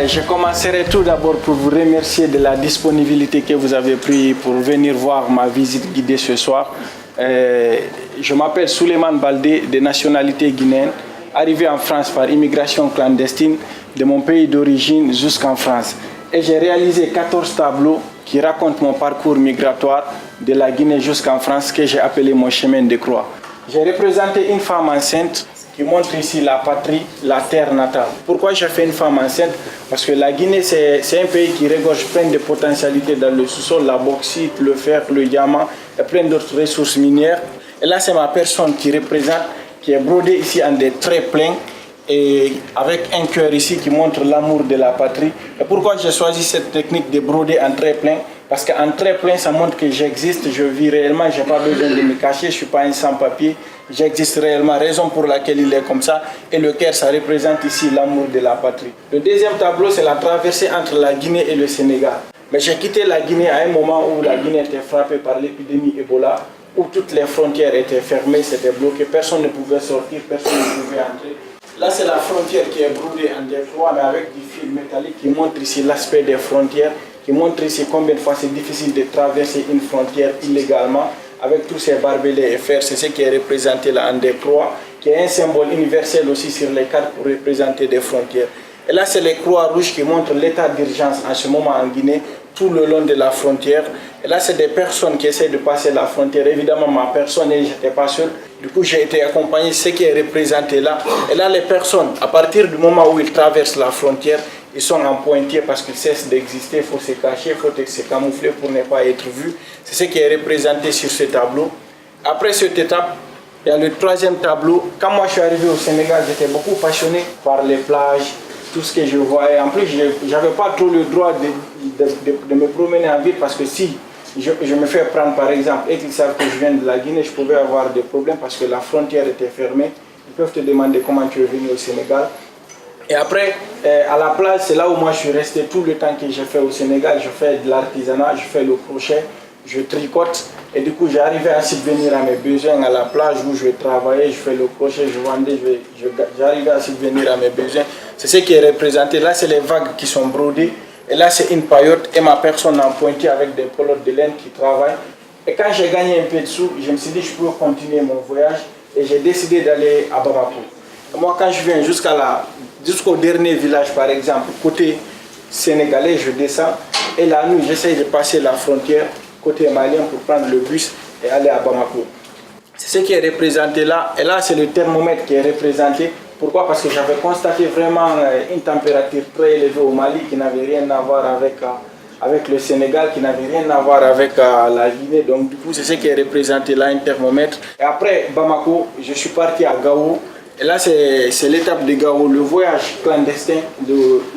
Je commencerai tout d'abord pour vous remercier de la disponibilité que vous avez prise pour venir voir ma visite guidée ce soir. Je m'appelle Souleymane Baldé, de nationalité guinéenne, arrivé en France par immigration clandestine de mon pays d'origine jusqu'en France. Et j'ai réalisé 14 tableaux qui racontent mon parcours migratoire de la Guinée jusqu'en France que j'ai appelé mon chemin de croix. J'ai représenté une femme enceinte qui montre ici la patrie, la terre natale. Pourquoi j'ai fait une femme enceinte? Parce que la Guinée, c'est un pays qui regorge plein de potentialités dans le sous-sol, la bauxite, le fer, le diamant et plein d'autres ressources minières. Et là, c'est ma personne qui représente, qui est brodée ici en des traits pleins et avec un cœur ici qui montre l'amour de la patrie. Et pourquoi j'ai choisi cette technique de broder en traits pleins? Parce qu'en traits pleins, ça montre que j'existe, je vis réellement, je n'ai pas besoin de me cacher, je ne suis pas un sans-papier. J'existe réellement, raison pour laquelle il est comme ça. Et le cœur, ça représente ici l'amour de la patrie. Le deuxième tableau, c'est la traversée entre la Guinée et le Sénégal. Mais j'ai quitté la Guinée à un moment où la Guinée était frappée par l'épidémie Ebola, où toutes les frontières étaient fermées, c'était bloqué, personne ne pouvait sortir, personne ne pouvait entrer. Là, c'est la frontière qui est brodée en des croix, mais avec des fils métalliques qui montrent ici l'aspect des frontières, qui montrent ici combien de fois c'est difficile de traverser une frontière illégalement, avec tous ces barbelés et fers. C'est ce qui est représenté là en des croix, qui est un symbole universel aussi sur les cartes pour représenter des frontières. Et là, c'est les croix rouges qui montrent l'état d'urgence en ce moment en Guinée, tout le long de la frontière. Et là, c'est des personnes qui essaient de passer la frontière. Évidemment, ma personne, je n'étais pas seul. Du coup, j'ai été accompagné, ce qui est représenté là. Et là, les personnes, à partir du moment où ils traversent la frontière, ils sont en pointier parce qu'ils cessent d'exister. Il faut se cacher, il faut se camoufler pour ne pas être vu. C'est ce qui est représenté sur ce tableau. Après cette étape, il y a le troisième tableau. Quand moi je suis arrivé au Sénégal, j'étais beaucoup passionné par les plages, tout ce que je voyais. En plus, je n'avais pas trop le droit de me promener en ville parce que si je me fais prendre par exemple et qu'ils savent que je viens de la Guinée, je pouvais avoir des problèmes parce que la frontière était fermée. Ils peuvent te demander comment tu es venu au Sénégal. Et après, à la plage, c'est là où moi je suis resté tout le temps que j'ai fait au Sénégal. Je fais de l'artisanat, je fais le crochet, je tricote. Et du coup, j'arrivais à subvenir à mes besoins à la plage où je travaillais, je fais le crochet, je vendais, j'arrivais à subvenir à mes besoins. C'est ce qui est représenté. Là, c'est les vagues qui sont brodées. Et là, c'est une paillote et ma personne en pointier avec des pelotes de laine qui travaillent. Et quand j'ai gagné un peu de sous, je me suis dit, je peux continuer mon voyage. Et j'ai décidé d'aller à Bamako. Et moi, quand je viens jusqu'au dernier village, par exemple, côté sénégalais, je descends. Et la nuit, j'essaye de passer la frontière côté malien pour prendre le bus et aller à Bamako. C'est ce qui est représenté là. Et là, c'est le thermomètre qui est représenté. Pourquoi? Parce que j'avais constaté vraiment une température très élevée au Mali qui n'avait rien à voir avec le Sénégal, qui n'avait rien à voir avec la Guinée. Donc du coup, c'est ce qui est représenté là, un thermomètre. Et après Bamako, je suis parti à Gao. Et là, c'est l'étape de Gao, le voyage clandestin.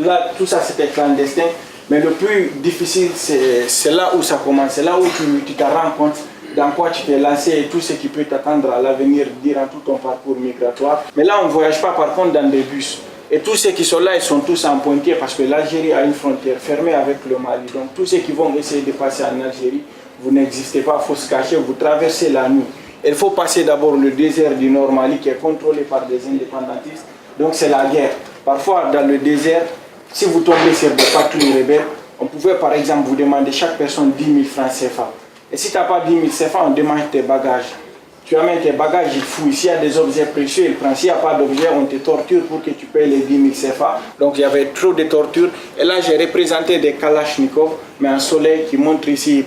Là, tout ça, c'était clandestin. Mais le plus difficile, c'est là où ça commence. C'est là où tu te rends compte dans quoi tu t'es lancé et tout ce qui peut t'attendre à l'avenir durant tout ton parcours migratoire. Mais là, on ne voyage pas par contre dans des bus. Et tous ceux qui sont là, ils sont tous en pointier parce que l'Algérie a une frontière fermée avec le Mali. Donc tous ceux qui vont essayer de passer en Algérie, vous n'existez pas, il faut se cacher, vous traversez la nuit. Il faut passer d'abord le désert du Nord Mali qui est contrôlé par des indépendantistes. Donc c'est la guerre. Parfois dans le désert, si vous tombez sur des patrouilles rebelles, on pouvait par exemple vous demander chaque personne 10 000 francs CFA. Et si tu n'as pas 10 000 CFA, on demande tes bagages. Tu amènes tes bagages, il fouille. S'il y a des objets précieux, il prend. S'il n'y a pas d'objets, on te torture pour que tu payes les 10 000 CFA. Donc il y avait trop de torture. Et là, j'ai représenté des Kalachnikov, mais un soleil qui montre ici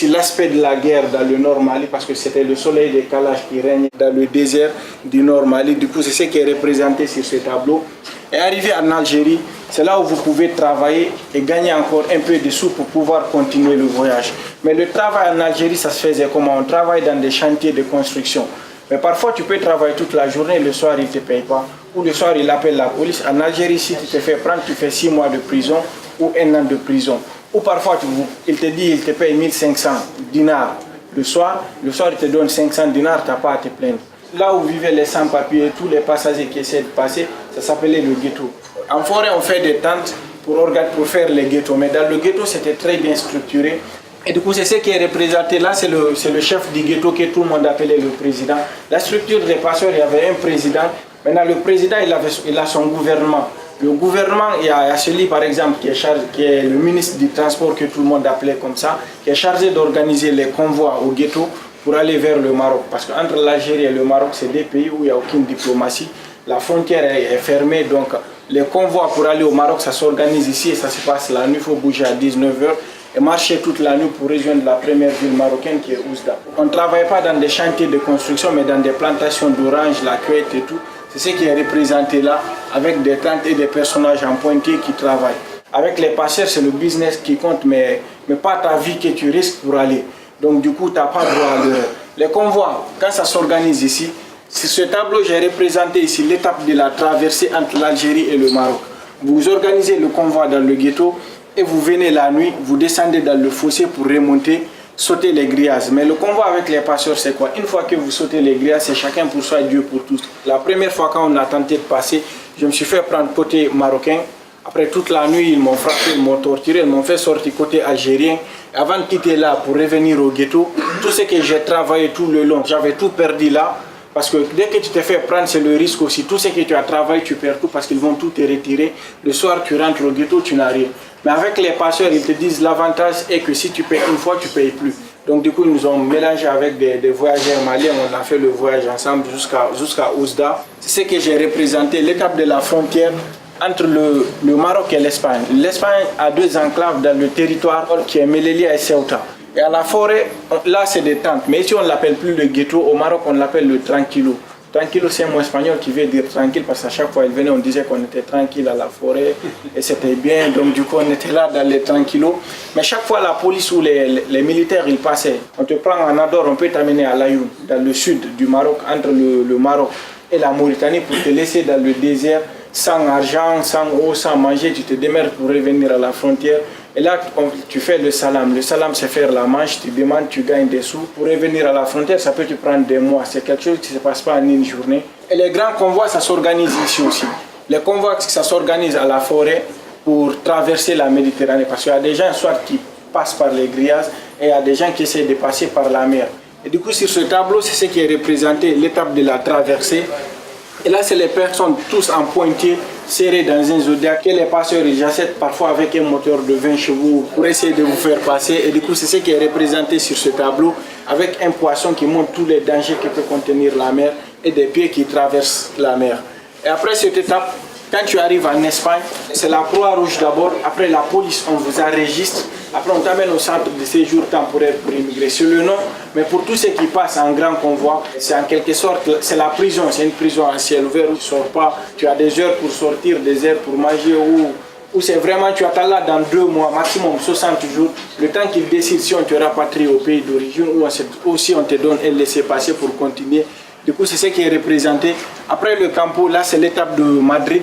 l'aspect de la guerre dans le Nord Mali, parce que c'était le soleil des Kalash qui règne dans le désert du Nord Mali. Du coup, c'est ce qui est représenté sur ce tableau. Et arrivé en Algérie, c'est là où vous pouvez travailler et gagner encore un peu de sous pour pouvoir continuer le voyage. Mais le travail en Algérie, ça se faisait comment? On travaille dans des chantiers de construction. Mais parfois, tu peux travailler toute la journée, le soir, il ne te paye pas. Ou le soir, il appelle la police. En Algérie, si tu te fais prendre, tu fais 6 mois de prison ou 1 an de prison. Ou parfois, il te dit, il te paye 1500 dinars le soir, il te donne 500 dinars, tu n'as pas à te plaindre. Là où vivaient les sans-papiers, tous les passagers qui essaient de passer, ça s'appelait le ghetto. En forêt, on fait des tentes pour faire les ghettos, mais dans le ghetto, c'était très bien structuré. Et du coup, c'est ce qui est représenté là, c'est le chef du ghetto que tout le monde appelait le président. La structure des passeurs, il y avait un président. Maintenant, le président, il a son gouvernement. Le gouvernement, il y a celui par exemple qui est le ministre du Transport que tout le monde appelait comme ça, qui est chargé d'organiser les convois au ghetto pour aller vers le Maroc. Parce qu'entre l'Algérie et le Maroc, c'est des pays où il n'y a aucune diplomatie. La frontière est fermée, donc les convois pour aller au Maroc, ça s'organise ici et ça se passe la nuit. Il faut bouger à 19 h et marcher toute la nuit pour rejoindre la première ville marocaine qui est Oujda. On ne travaille pas dans des chantiers de construction, mais dans des plantations d'oranges, la cueillette et tout. C'est ce qui est représenté là, avec des tentes et des personnages en pointier qui travaillent. Avec les passeurs, c'est le business qui compte, mais pas ta vie que tu risques pour aller. Donc du coup, tu n'as pas droit à l'erreur. Les convois, quand ça s'organise ici, sur ce tableau, j'ai représenté ici l'étape de la traversée entre l'Algérie et le Maroc. Vous organisez le convoi dans le ghetto et vous venez la nuit, vous descendez dans le fossé pour remonter, sauter les grillages. Mais le convoi avec les passeurs, c'est quoi? Une fois que vous sautez les grillages, c'est chacun pour soi et Dieu pour tous. La première fois quand on a tenté de passer, je me suis fait prendre côté marocain. Après toute la nuit, ils m'ont frappé, ils m'ont torturé, ils m'ont fait sortir côté algérien. Avant de quitter là pour revenir au ghetto, tout ce que j'ai travaillé tout le long, j'avais tout perdu là. Parce que dès que tu te fais prendre, c'est le risque aussi. Tout ce que tu as travaillé, tu perds tout parce qu'ils vont tout te retirer. Le soir, tu rentres au ghetto, tu n'as rien. Mais avec les passeurs, ils te disent l'avantage est que si tu payes une fois, tu ne payes plus. Donc du coup, ils nous ont mélangé avec des voyageurs maliens. On a fait le voyage ensemble jusqu'à Oujda. C'est ce que j'ai représenté, l'étape de la frontière entre le Maroc et l'Espagne. L'Espagne a deux enclaves dans le territoire qui est Melilla et Ceuta. Et à la forêt, là c'est des tentes, mais ici on ne l'appelle plus le ghetto, au Maroc on l'appelle le tranquillo. Tranquillo c'est un mot espagnol qui veut dire tranquille parce qu'à chaque fois il venait on disait qu'on était tranquille à la forêt et c'était bien, donc du coup on était là dans les tranquillos. Mais chaque fois la police ou les militaires ils passaient, on te prend en Nador, on peut t'amener à Laayoune, dans le sud du Maroc, entre le Maroc et la Mauritanie pour te laisser dans le désert sans argent, sans eau, sans manger, tu te démerdes pour revenir à la frontière. Et là, tu fais le salam. Le salam, c'est faire la manche, tu demandes, tu gagnes des sous. Pour revenir à la frontière, ça peut te prendre des mois. C'est quelque chose qui ne se passe pas en une journée. Et les grands convois, ça s'organise ici aussi. Les convois, ça s'organise à la forêt pour traverser la Méditerranée. Parce qu'il y a des gens, soit qui passent par les grillages, et il y a des gens qui essaient de passer par la mer. Et du coup, sur ce tableau, c'est ce qui est représenté, l'étape de la traversée. Et là, c'est les personnes tous en pointier, serrés dans un zodiac, que les passeurs ils achètent parfois avec un moteur de 20 chevaux pour essayer de vous faire passer. Et du coup, c'est ce qui est représenté sur ce tableau, avec un poisson qui montre tous les dangers que peut contenir la mer et des pieds qui traversent la mer. Et après cette étape, quand tu arrives en Espagne, c'est la Croix-Rouge d'abord, après la police, on vous enregistre, après on t'amène au centre de séjour temporaire pour immigrer. C'est le nom, mais pour tous ceux qui passent en grand convoi, c'est en quelque sorte, c'est la prison, c'est une prison à ciel ouvert où tu ne sors pas, tu as des heures pour sortir, des heures pour manger, ou c'est vraiment, tu attends là dans 2 mois, maximum 60 jours, le temps qu'ils décident si on te rapatrie au pays d'origine ou si on te donne un laissez-passer pour continuer. Du coup, c'est ce qui est représenté. Après le campo, là c'est l'étape de Madrid.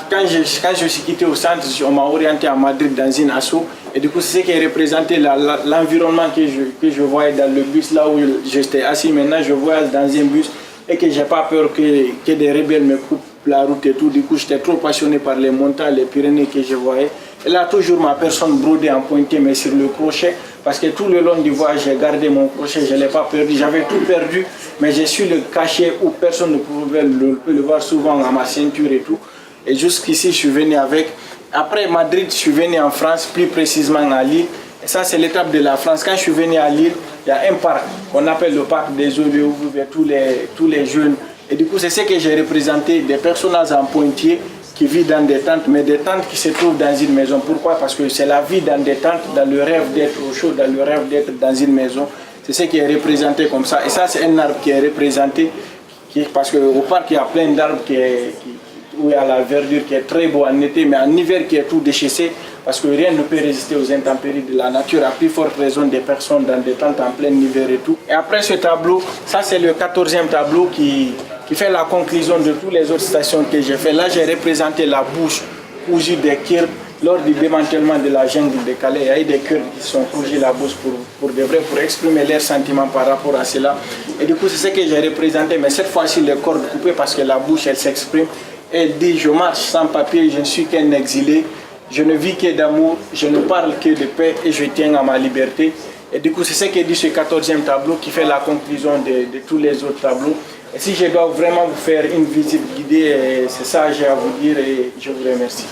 Quand je suis quitté au centre, on m'a orienté à Madrid dans une asso. Et du coup, c'est ce qui est représenté l'environnement que je voyais dans le bus, là où j'étais assis. Maintenant, je voyage dans un bus et que je n'ai pas peur que des rebelles me coupent la route et tout. Du coup, j'étais trop passionné par les montagnes, les Pyrénées que je voyais. Et là, toujours ma personne brodée en pointé, mais sur le crochet. Parce que tout le long du voyage, j'ai gardé mon crochet, je ne l'ai pas perdu. J'avais tout perdu, mais j'ai su le cacher où personne ne pouvait le voir, souvent à ma ceinture et tout. Et jusqu'ici, je suis venu avec. Après Madrid, je suis venu en France, plus précisément à Lille. Et ça, c'est l'étape de la France. Quand je suis venu à Lille, il y a un parc qu'on appelle le parc des eaux de où vivent tous les jeunes. Et du coup, c'est ce que j'ai représenté, des personnages en pointier qui vivent dans des tentes, mais des tentes qui se trouvent dans une maison. Pourquoi? Parce que c'est la vie dans des tentes, dans le rêve d'être au chaud, dans le rêve d'être dans une maison. C'est ce qui est représenté comme ça. Et ça, c'est un arbre qui est représenté, parce qu'au parc, il y a plein d'arbres où il y a la verdure qui est très beau en été, mais en hiver qui est tout déchaissé, parce que rien ne peut résister aux intempéries de la nature, à plus forte raison des personnes dans des tentes en plein hiver et tout. Et après ce tableau, ça c'est le 14e tableau qui fait la conclusion de toutes les autres stations que j'ai fait. Là, j'ai représenté la bouche cousue des Kurdes lors du démantèlement de la jungle de Calais. Il y a eu des Kurdes qui sont cousus la bouche pour de vrai, pour exprimer leurs sentiments par rapport à cela. Et du coup, c'est ce que j'ai représenté, mais cette fois-ci, les cordes coupées parce que la bouche, elle s'exprime. Elle dit, je marche sans papier, je ne suis qu'un exilé, je ne vis que d'amour, je ne parle que de paix et je tiens à ma liberté. Et du coup, c'est ce que dit ce 14e tableau qui fait la conclusion de tous les autres tableaux. Et si je dois vraiment vous faire une visite guidée, c'est ça que j'ai à vous dire et je vous remercie.